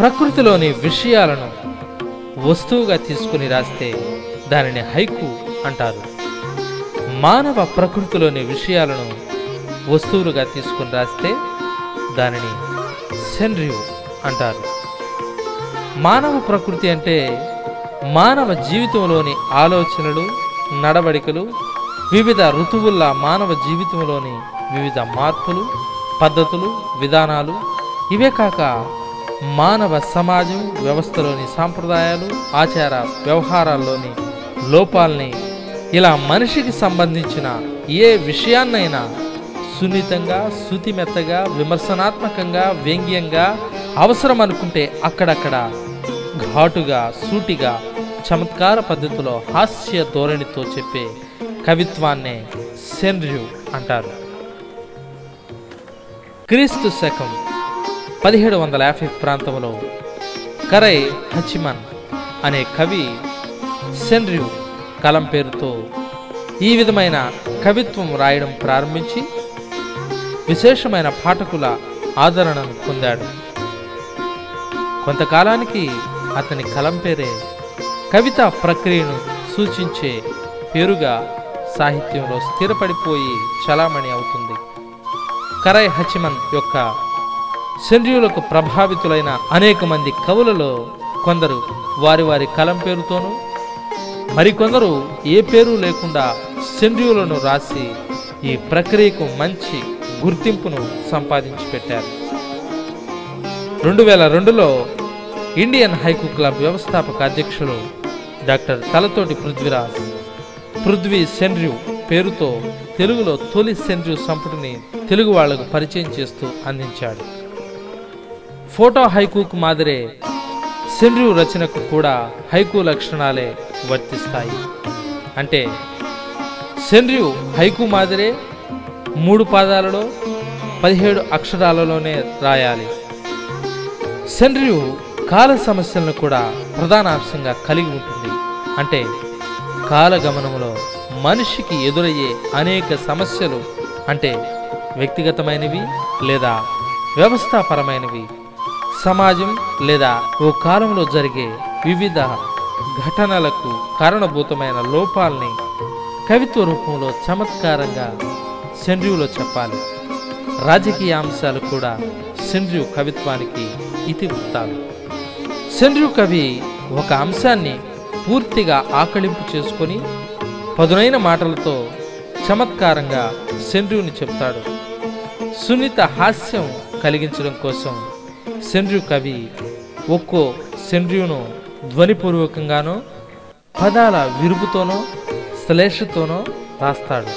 ప్రకృతిలోని విషయాలను వస్తువుగా తీసుకుని రాస్తే దానిని హైకు అంటారు. మానవ ప్రకృతిలోని విషయాలను వస్తువులుగా తీసుకుని రాస్తే దానిని సెన్రియు అంటారు. మానవ ప్రకృతి అంటే మానవ జీవితంలోని ఆలోచనలు, నడవడికలు, వివిధ ఋతువుల్లా మానవ జీవితంలోని వివిధ మార్పులు, పద్ధతులు, విధానాలు, ఇవే కాక మానవ సమాజం వ్యవస్థలోని సాంప్రదాయాలు, ఆచార వ్యవహారాల్లోని లోపాల్ని, ఇలా మనిషికి సంబంధించిన ఏ విషయాన్నైనా సున్నితంగా, శుతిమెత్తగా, విమర్శనాత్మకంగా, వ్యంగ్యంగా, అవసరం అనుకుంటే అక్కడక్కడ ఘాటుగా, సూటిగా, చమత్కార పద్ధతిలో హాస్య ధోరణితో చెప్పే కవిత్వాన్నే సెన్రియు అంటారు. క్రీస్తు శకం 1750 ప్రాంతంలో కరై హచిమన్ అనే కవి సెన్రియు కలం పేరుతో ఈ విధమైన కవిత్వం రాయడం ప్రారంభించి విశేషమైన పాఠకుల ఆదరణను పొందాడు. కొంతకాలానికి అతని కలం పేరే కవితా ప్రక్రియను సూచించే పేరుగా సాహిత్యంలో స్థిరపడిపోయి చలామణి అవుతుంది. కరై హచిమన్ యొక్క సెన్రియులకు ప్రభావితులైన అనేక మంది కవులలో కొందరు వారి వారి కలం పేరుతోనూ, మరికొందరు ఏ పేరు లేకుండా సెన్రియులను రాసి ఈ ప్రక్రియకు మంచి గుర్తింపును సంపాదించి పెట్టారు. 2002లో ఇండియన్ హైకు క్లబ్ వ్యవస్థాపక అధ్యక్షులు డాక్టర్ తలతోటి పృథ్వీరాజ్ పృథ్వీ సెన్రియు పేరుతో తెలుగులో తొలి సెన్రియు సంపుటిని తెలుగు వాళ్లకు పరిచయం చేస్తూ అందించాడు. ఫోటో హైకూకు మాదిరే సెన్రియు రచనకు కూడా హైకు లక్షణాలే వర్తిస్తాయి. అంటే సెన్రియు హైకు మాదిరే 3 పాదాలలో 17 అక్షరాలలోనే రాయాలి. సెన్రియు కాల సమస్యలను కూడా ప్రధాన అంశంగా కలిగి ఉంటుంది. అంటే కాలగమనంలో మనిషికి ఎదురయ్యే అనేక సమస్యలు, అంటే వ్యక్తిగతమైనవి లేదా వ్యవస్థాపరమైనవి, సమాజం లేదా ఓ కాలంలో జరిగే వివిధ ఘటనలకు కారణభూతమైన లోపాల్ని కవిత్వ రూపంలో చమత్కారంగా సెన్రియులో చెప్పాలి. రాజకీయ అంశాలు కూడా సెన్రియు కవిత్వానికి ఇతివృత్తాలు. సెన్రియు కవి ఒక అంశాన్ని పూర్తిగా ఆకళింపు చేసుకొని పదునైన మాటలతో చమత్కారంగా సెన్రియుని చెప్తాడు. సున్నిత హాస్యం కలిగించడం కోసం సెన్రియు కవి ఒక్కో సెన్రియును ధ్వనిపూర్వకంగానో, పదాల విరుపుతోనో, శ్లేషతోనో రాస్తాడు.